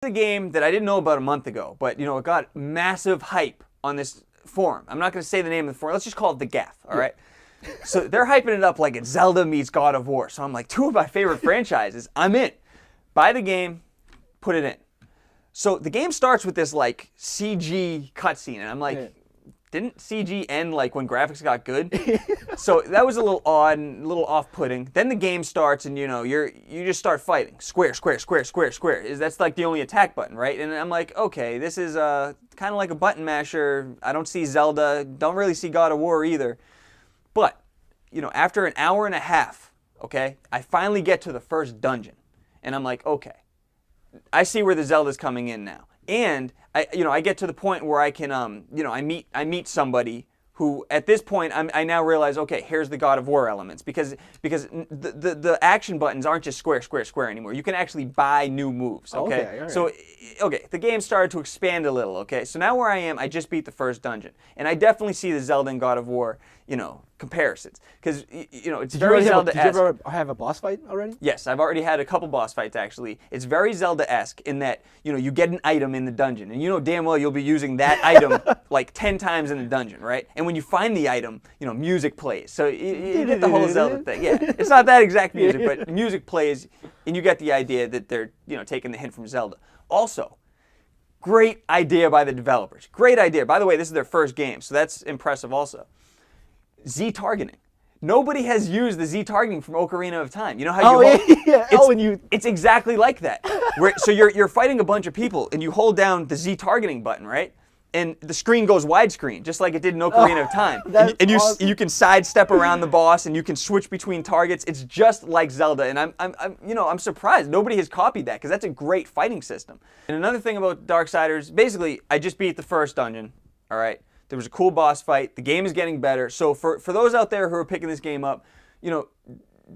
A game that I didn't know about a month ago, but it got massive hype on this forum. I'm not going to say the name of the forum. Let's just call it the Gaff, all right? So they're hyping it up like it's Zelda meets God of War. So I'm like, two of my favorite franchises. I'm in. Buy the game, put it in. So the game starts with this like CG cutscene, and I'm like, didn't CG end like when graphics got good? So that was a little odd and a little off-putting. Then the game starts, and you just start fighting. Square, square, square, square, square. That's like the only attack button, right? And I'm like, okay, this is kind of like a button masher. I don't see Zelda. Don't really see God of War either. But after an hour and a half, okay, I finally get to the first dungeon, and I'm like, okay, I see where the Zelda's coming in now. And I get to the point where I can I meet somebody who at this point I now realize, okay, here's the God of War elements because the action buttons aren't just square square square anymore. You can actually buy new moves. Okay, Okay, all right. So the game started to expand a little. Okay, so now where I am, I just beat the first dungeon, and I definitely see the Zelda and God of War comparisons because it's very Zelda-esque. Did you ever have a boss fight already? Yes, I've already had a couple boss fights actually. It's very Zelda-esque in that you get an item in the dungeon, and damn well you'll be using that item like 10 times in the dungeon, right? And when you find the item, music plays. So you get the whole Zelda thing. Yeah, it's not that exact music, but music plays, and you get the idea that they're taking the hint from Zelda. Also, great idea by the developers. Great idea. By the way, this is their first game, so that's impressive also. Z targeting. Nobody has used the Z targeting from Ocarina of Time. You know how it's exactly like that. So you're fighting a bunch of people and you hold down the Z targeting button, right? And the screen goes widescreen, just like it did in Ocarina of Time. And awesome. you can sidestep around the boss and you can switch between targets. It's just like Zelda, and I'm surprised nobody has copied that because that's a great fighting system. And another thing about Darksiders, basically, I just beat the first dungeon. All right. There was a cool boss fight. The game is getting better. So for those out there who are picking this game up,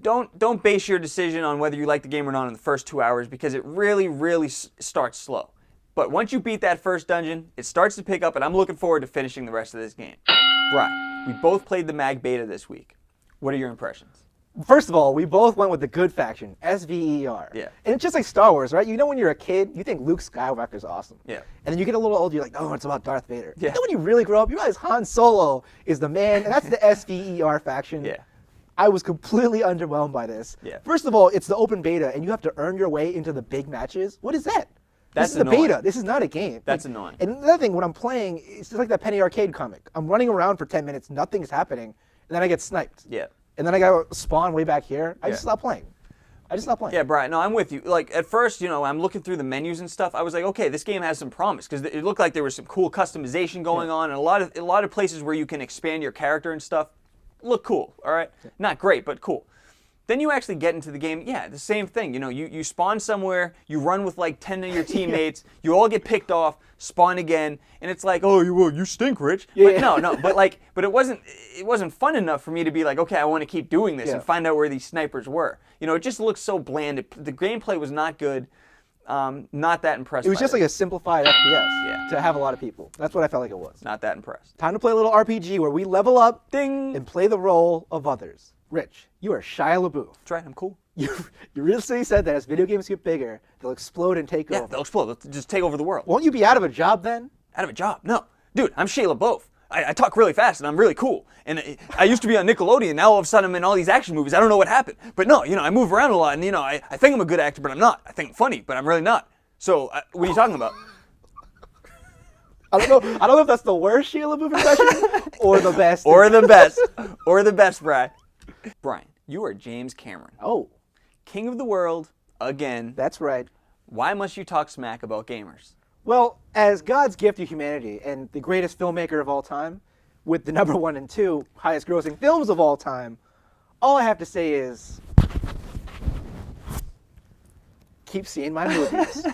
don't base your decision on whether you like the game or not in the first 2 hours because it really, really starts slow. But once you beat that first dungeon, it starts to pick up, and I'm looking forward to finishing the rest of this game. Right. We both played the mag beta this week. What are your impressions? First of all, we both went with the good faction, SVER. Yeah. And it's just like Star Wars, right? When you're a kid, you think Luke Skywalker's awesome. Yeah. And then you get a little older, you're like, oh, it's about Darth Vader. Yeah. And then when you really grow up, you realize Han Solo is the man, and that's the SVER faction. Yeah. I was completely underwhelmed by this. Yeah. First of all, it's the open beta, and you have to earn your way into the big matches. What is that? That's This is the annoying. beta. This is not a game. That's annoying. And another thing, when I'm playing, it's just like that Penny Arcade comic. I'm running around for 10 minutes, nothing's happening, and then I get sniped. Yeah. And then I got to spawn way back here. I just Yeah. stopped playing. Yeah, Brian, no, I'm with you. Like, at first, I'm looking through the menus and stuff. I was like, okay, this game has some promise because it looked like there was some cool customization going on, and a lot of places where you can expand your character and stuff look cool, all right? Not great, but cool. Then you actually get into the game, yeah, the same thing. You spawn somewhere, you run with like 10 of your teammates, you all get picked off, spawn again, and it's like, oh, you stink, Rich. Yeah. But it wasn't fun enough for me to be like, okay, I want to keep doing this and find out where these snipers were. It just looked so bland. The gameplay was not good. Not that impressed. It was just by like a simplified FPS Yeah. to have a lot of people. That's what I felt like it was. Not that impressed. Time to play a little RPG where we level up Ding. and play the role of others. Rich, you are Shia LaBeouf. That's right, I'm cool. You recently said that as video games get bigger, they'll explode and take Yeah, over. they'll explode. They'll just take over the world. Won't you be out of a job then? Out of a job? No. Dude, I'm Shia LaBeouf. I talk really fast and I'm really cool. And I used to be on Nickelodeon. Now all of a sudden I'm in all these action movies. I don't know what happened. But no, I move around a lot. And, I think I'm a good actor, but I'm not. I think I'm funny, but I'm really not. So what are you talking about? I don't know if that's the worst Shia LaBeouf impression or the best. Or the best. Or the best, Brian. Brian, you are James Cameron. Oh, King of the world, again. that's right. Why must you talk smack about gamers? Well, as God's gift to humanity and the greatest filmmaker of all time, with the #1 and 2 highest grossing films of all time, all I have to say is, keep seeing my movies.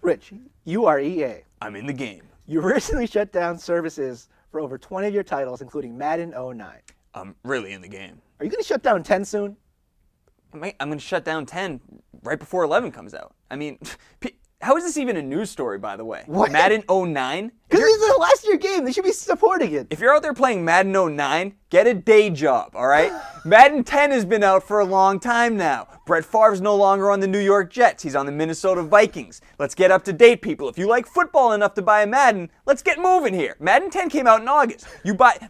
Rich, you are EA. I'm in the game. You recently shut down services for over 20 of your titles, including Madden 09. I'm really in the game. Are you going to shut down 10 soon? I'm going to shut down 10 right before 11 comes out. I mean, How is this even a news story, by the way? What? Madden 09? Because this is a last year game. They should be supporting it. If you're out there playing Madden 09, get a day job, all right? Madden 10 has been out for a long time now. Brett Favre's no longer on the New York Jets. He's on the Minnesota Vikings. Let's get up to date, people. If you like football enough to buy a Madden, let's get moving here. Madden 10 came out in August.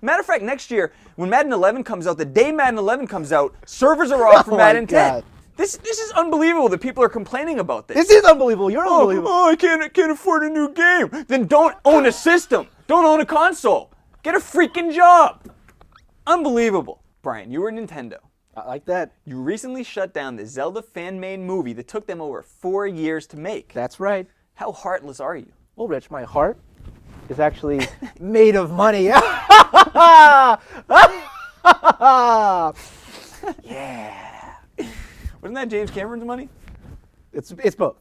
Matter of fact, next year, when Madden 11 comes out, the day Madden 11 comes out, servers are off for Oh Madden my 10. God. This is unbelievable that people are complaining about this. This is unbelievable. You're unbelievable. Oh, I can't afford a new game. Then don't own a system. Don't own a console. Get a freaking job. Unbelievable. Brian, you were Nintendo. I like that. You recently shut down the Zelda fan-made movie that took them over 4 years to make. That's right. How heartless are you? Well, Rich, my heart is actually made of money. Yeah. Wasn't that James Cameron's money? It's both.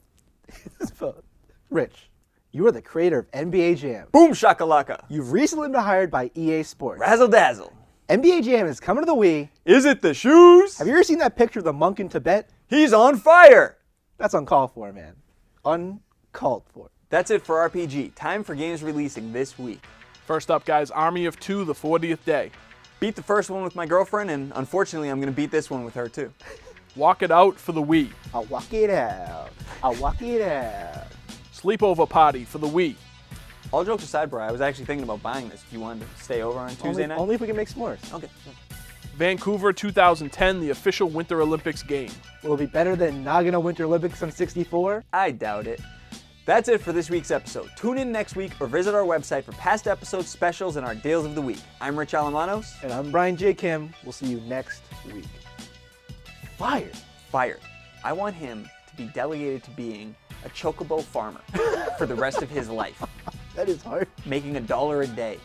It's both. Rich, you are the creator of NBA Jam. Boom shakalaka. You've recently been hired by EA Sports. Razzle dazzle. NBA Jam is coming to the Wii. Is it the shoes? Have you ever seen that picture of the monk in Tibet? He's on fire. That's uncalled for, man. Uncalled for. That's it for RPG. Time for games releasing this week. First up, guys, Army of Two, the 40th day. Beat the first one with my girlfriend, and unfortunately, I'm going to beat this one with her too. Walk It Out for the Wii. I'll walk it out. I'll walk it out. Sleepover Party for the Wii. All jokes aside, bro, I was actually thinking about buying this if you wanted to stay over on Tuesday night. Only if we can make s'mores. Okay. Vancouver 2010, the official Winter Olympics game. Will it be better than Nagano Winter Olympics on 64? I doubt it. That's it for this week's episode. Tune in next week or visit our website for past episode specials and our deals of the week. I'm Rich Alamanos. And I'm Brian J. Kim. We'll see you next week. Fired. Fired. I want him to be delegated to being a chocobo farmer for the rest of his life, That is hard. making $1 a day.